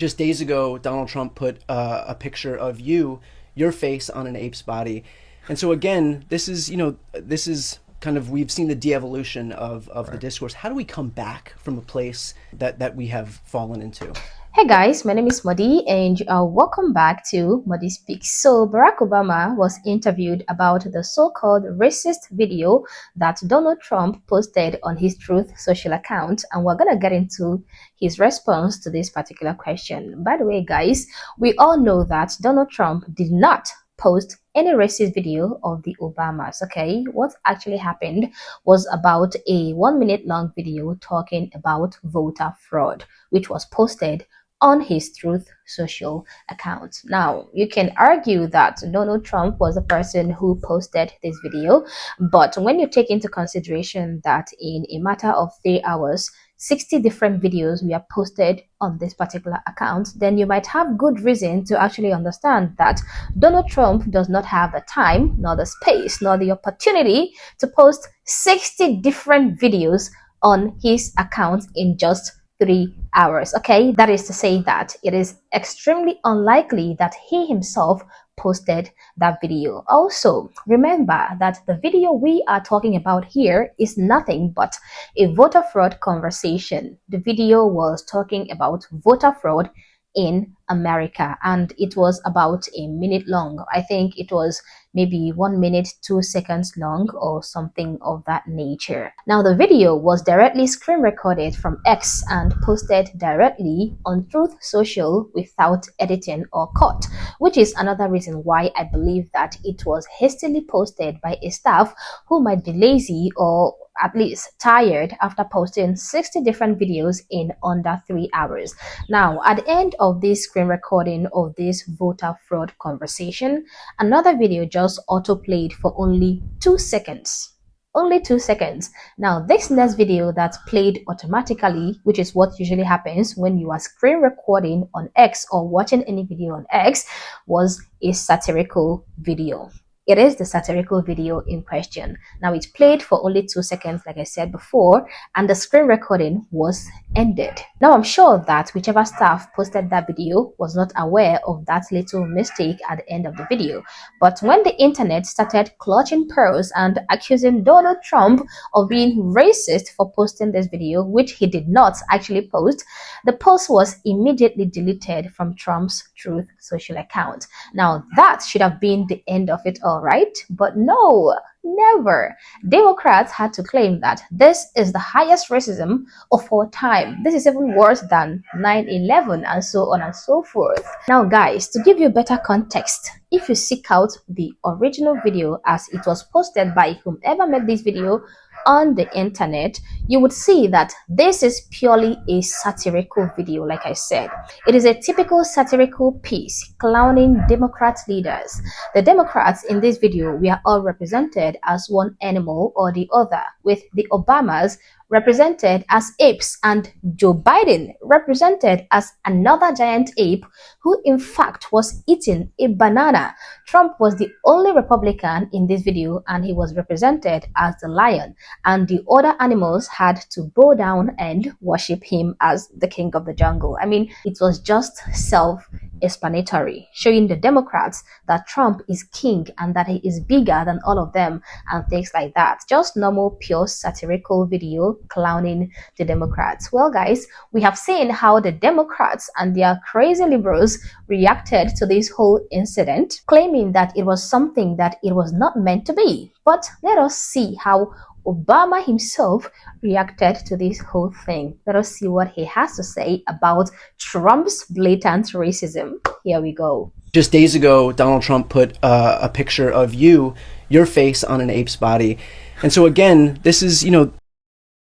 Just days ago, Donald Trump put a picture of your face on an ape's body. And so again, this is kind of, we've seen the de-evolution of the Right. discourse. How do we come back from a place that we have fallen into? Hey guys, my name is Modi and welcome back to Modi Speaks. So Barack Obama was interviewed about the so-called racist video that Donald Trump posted on his Truth social account, and we're going to get into his response to this particular question. By the way, guys, we all know that Donald Trump did not post any racist video of the Obamas. Okay, what actually happened was about a 1 minute long video talking about voter fraud, which was posted on his Truth social account. Now, you can argue that Donald Trump was the person who posted this video, but when you take into consideration that in a matter of 3 hours, 60 different videos were posted on this particular account, then you might have good reason to actually understand that Donald Trump does not have the time, nor the space, nor the opportunity to post 60 different videos on his account in just 3 hours. Okay, that is to say that it is extremely unlikely that he himself posted that video. Also, remember that the video we are talking about here is nothing but a voter fraud conversation. The video was talking about voter fraud in America, and it was about a minute long. I think it was maybe 1 minute 2 seconds long or something of that nature. Now, the video was directly screen recorded from X and posted directly on Truth Social without editing or cut, which is another reason why I believe that it was hastily posted by a staff who might be lazy or at least tired after posting 60 different videos in under 3 hours. Now, at the end of this screen recording of this voter fraud conversation, another video just auto-played for only 2 seconds. Only 2 seconds. Now, this next video that played automatically, which is what usually happens when you are screen recording on X or watching any video on X, was a satirical video. It is the satirical video in question. Now, it played for only 2 seconds, like I said before, and the screen recording was ended. Now, I'm sure that whichever staff posted that video was not aware of that little mistake at the end of the video. But when the internet started clutching pearls and accusing Donald Trump of being racist for posting this video, which he did not actually post, the post was immediately deleted from Trump's Truth social account. Now, that should have been the end of it all, right? But no, never. Democrats had to claim that this is the highest racism of all time. This is even worse than 9/11 and so on and so forth. Now, guys, to give you better context, if you seek out the original video as it was posted by whomever made this video on the internet, you would see that this is purely a satirical video. Like I said, it is a typical satirical piece clowning Democrat leaders. The Democrats in this video were all represented as one animal or the other, with the Obamas represented as apes and Joe Biden represented as another giant ape who in fact was eating a banana. Trump was the only Republican in this video and he was represented as the lion, and the other animals had to bow down and worship him as the king of the jungle. I mean, it was just self-explanatory, showing the Democrats that Trump is king and that he is bigger than all of them and things like that. Just normal, pure satirical video clowning the Democrats. Well, guys, we have seen how the Democrats and their crazy liberals reacted to this whole incident, claiming that it was something that it was not meant to be. But let us see how Obama himself reacted to this whole thing. Let us see what he has to say about Trump's blatant racism. Here we go. Just days ago, Donald Trump put a picture of your face on an ape's body. And so again, this is,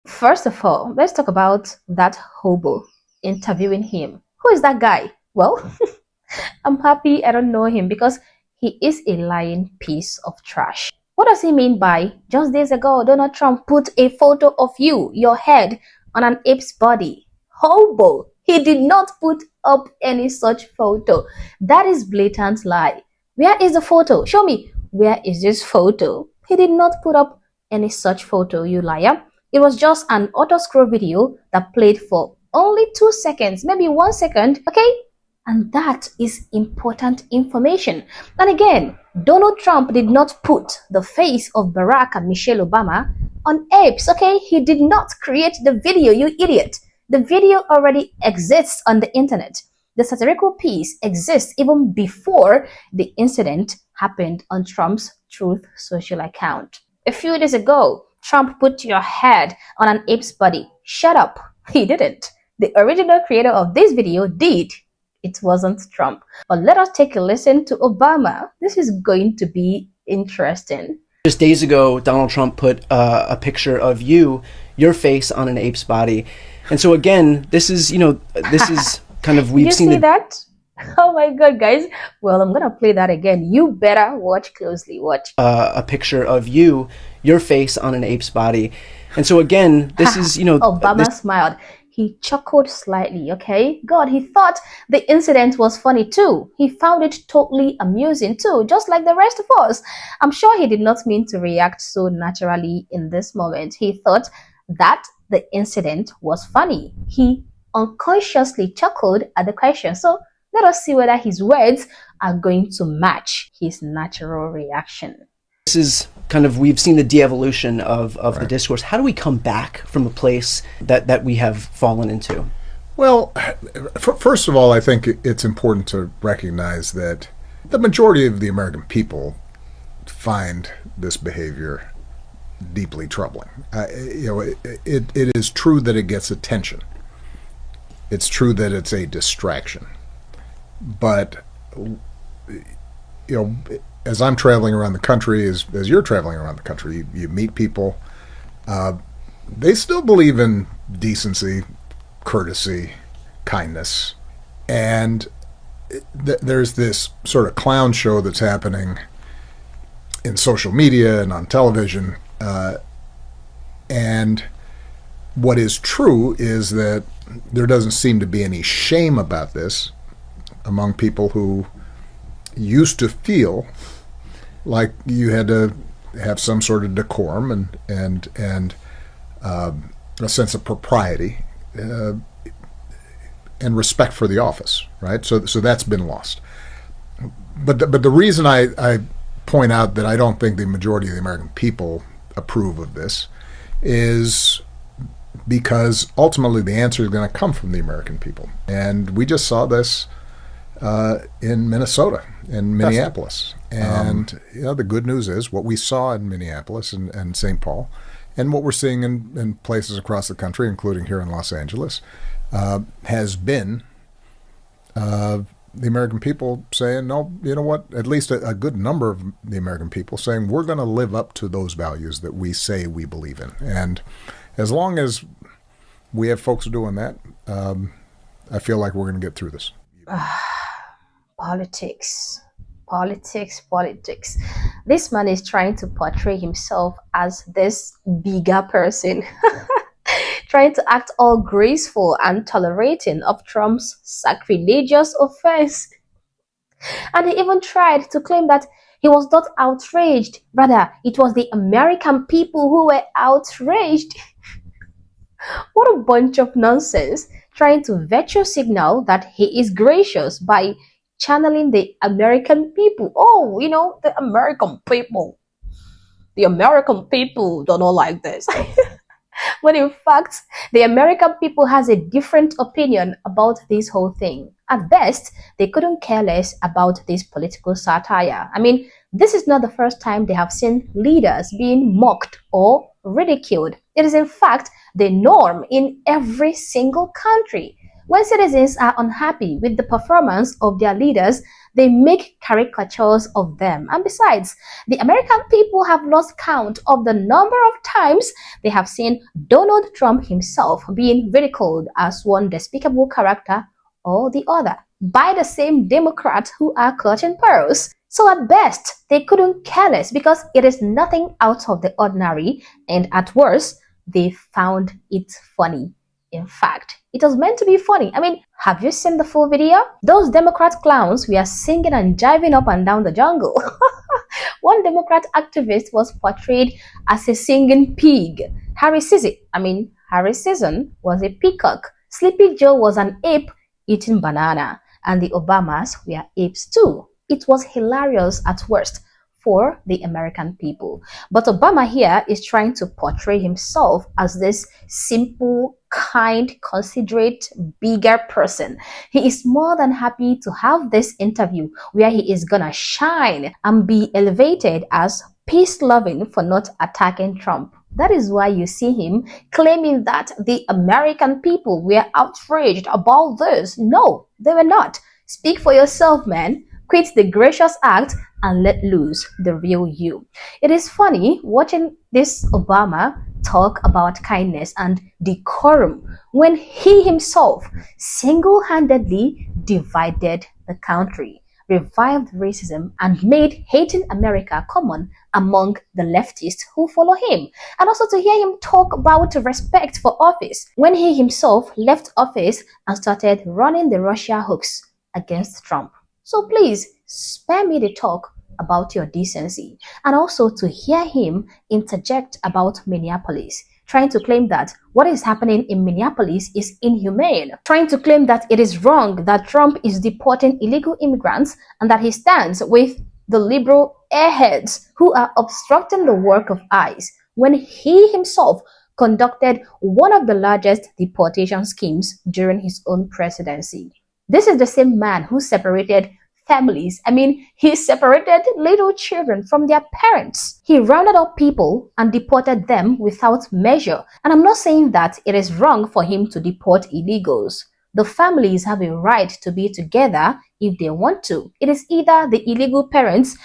First of all, let's talk about that hobo interviewing him. Who is that guy? Well, I'm happy I don't know him because he is a lying piece of trash. What does he mean by just days ago Donald Trump put a photo of your head on an ape's body? Hobo! He did not put up any such photo. That is blatant lie. Where is the photo? Show me. Where is this photo? He did not put up any such photo, you liar. It was just an auto-scroll video that played for Only 2 seconds, maybe 1 second, okay? And that is important information. And again, Donald Trump did not put the face of Barack and Michelle Obama on apes, okay? He did not create the video, you idiot. The video already exists on the internet. The satirical piece exists even before the incident happened on Trump's Truth Social account. A few days ago, Trump put your head on an ape's body. Shut up. He didn't. The original creator of this video did. It wasn't Trump. But let us take a listen to Obama. This is going to be interesting. Just days ago, Donald Trump put a picture of your face on an ape's body. And so again, this is kind of, we've seen that? Oh my God, guys. Well, I'm going to play that again. You better watch closely. Watch. A picture of your face on an ape's body. And so again, this is, Obama smiled. He chuckled slightly, okay? God, he thought the incident was funny too. He found it totally amusing too, just like the rest of us. I'm sure he did not mean to react so naturally in this moment. He thought that the incident was funny. He unconsciously chuckled at the question. So let us see whether his words are going to match his natural reaction. This is kind of, we've seen the de-evolution of the discourse. How do we come back from a place that we have fallen into? Well, first of all, I think it's important to recognize that the majority of the American people find this behavior deeply troubling. It is true that it gets attention. It's true that it's a distraction. But, as I'm traveling around the country, as you're traveling around the country, you meet people. They still believe in decency, courtesy, kindness. And there's this sort of clown show that's happening in social media and on television. And what is true is that there doesn't seem to be any shame about this among people who used to feel like you had to have some sort of decorum and a sense of propriety and respect for the office, right? So that's been lost. But the reason I point out that I don't think the majority of the American people approve of this is because ultimately the answer is going to come from the American people. And we just saw this in Minnesota, in Minneapolis. And the good news is what we saw in Minneapolis and St. Paul, and what we're seeing in places across the country, including here in Los Angeles, has been the American people saying, no, you know what, at least a good number of the American people saying, we're going to live up to those values that we say we believe in. And as long as we have folks doing that, I feel like we're going to get through this. Politics. This man is trying to portray himself as this bigger person, trying to act all graceful and tolerating of Trump's sacrilegious offense. And he even tried to claim that he was not outraged. Rather, it was the American people who were outraged. What a bunch of nonsense, trying to virtue signal that he is gracious by channeling the American people. Oh, the American people. The American people don't know like this. When in fact, the American people has a different opinion about this whole thing. At best, they couldn't care less about this political satire. I mean, this is not the first time they have seen leaders being mocked or ridiculed. It is in fact the norm in every single country. When citizens are unhappy with the performance of their leaders, they make caricatures of them. And besides, the American people have lost count of the number of times they have seen Donald Trump himself being ridiculed as one despicable character or the other by the same Democrats who are clutching pearls. So at best, they couldn't care less because it is nothing out of the ordinary, and at worst, they found it funny. In fact, it was meant to be funny. I mean, have you seen the full video? Those Democrat clowns were singing and jiving up and down the jungle. One Democrat activist was portrayed as a singing pig. Harry Season was a peacock Sleepy Joe was an ape eating banana, and the Obamas were apes too. It was hilarious at worst for the American people. But Obama here is trying to portray himself as this simple, kind, considerate, bigger person. He is more than happy to have this interview where he is gonna shine and be elevated as peace-loving for not attacking Trump. That is why you see him claiming that the American people were outraged about this. No, they were not. Speak for yourself, man. Quit the gracious act and let loose the real you. It is funny watching this Obama talk about kindness and decorum when he himself single-handedly divided the country, revived racism, and made hating America common among the leftists who follow him. And also to hear him talk about respect for office when he himself left office and started running the Russia hoax against Trump. So please spare me the talk about your decency. And also to hear him interject about Minneapolis, trying to claim that what is happening in Minneapolis is inhumane, trying to claim that it is wrong that Trump is deporting illegal immigrants and that he stands with the liberal airheads who are obstructing the work of ICE, when he himself conducted one of the largest deportation schemes during his own presidency. This is the same man who separated families. He separated little children from their parents. He rounded up people and deported them without measure. And I'm not saying that it is wrong for him to deport illegals. The families have a right to be together if they want to. It is either the illegal parents,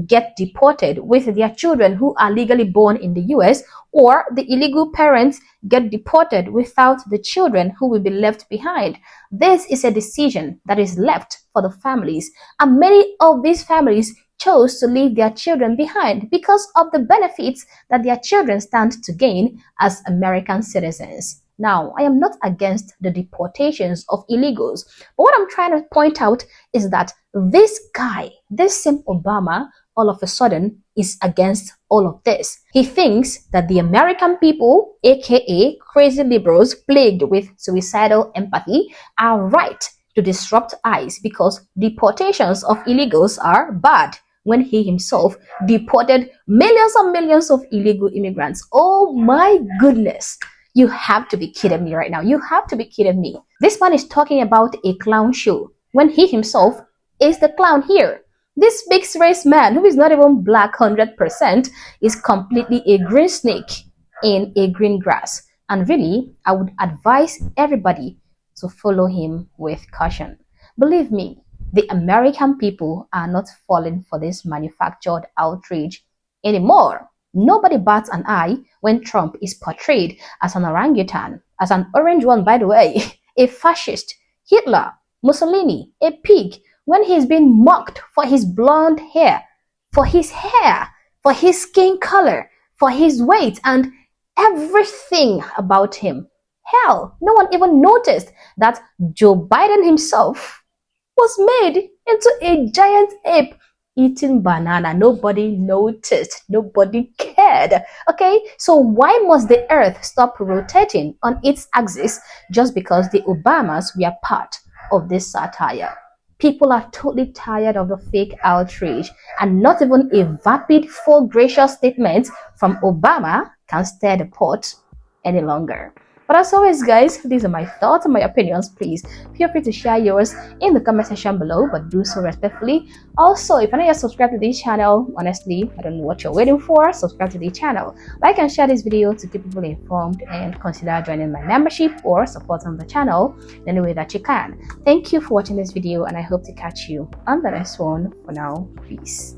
get deported with their children who are legally born in the US, or the illegal parents get deported without the children who will be left behind. This is a decision that is left for the families, and many of these families chose to leave their children behind because of the benefits that their children stand to gain as American citizens. Now, I am not against the deportations of illegals, but what I'm trying to point out is that this guy, this same Obama, all of a sudden is against all of this. He thinks that the American people, aka crazy liberals plagued with suicidal empathy, are right to disrupt ICE because deportations of illegals are bad, when he himself deported millions and millions of illegal immigrants. Oh my goodness. You have to be kidding me right now. You have to be kidding me. This man is talking about a clown show when he himself is the clown here. This mixed race man who is not even black 100% is completely a green snake in a green grass. And really, I would advise everybody to follow him with caution. Believe me, the American people are not falling for this manufactured outrage anymore. Nobody bats an eye when Trump is portrayed as an orangutan, as an orange one, by the way, a fascist, Hitler, Mussolini, a pig, when he's been mocked for his blonde hair, for his skin color, for his weight, and everything about him. Hell, no one even noticed that Joe Biden himself was made into a giant ape eating banana. Nobody noticed. Nobody cared. Okay, so why must the earth stop rotating on its axis just because the Obamas were part of this satire? People are totally tired of the fake outrage, and not even a vapid, full gracious statement from Obama can stir the pot any longer. But as always, guys, these are my thoughts and my opinions. Please feel free to share yours in the comment section below, but do so respectfully. Also, if you're not yet subscribed to this channel, honestly, I don't know what you're waiting for. Subscribe to the channel. Like and share this video to keep people informed, and consider joining my membership or supporting the channel in any way that you can. Thank you for watching this video, and I hope to catch you on the next one. For now, peace.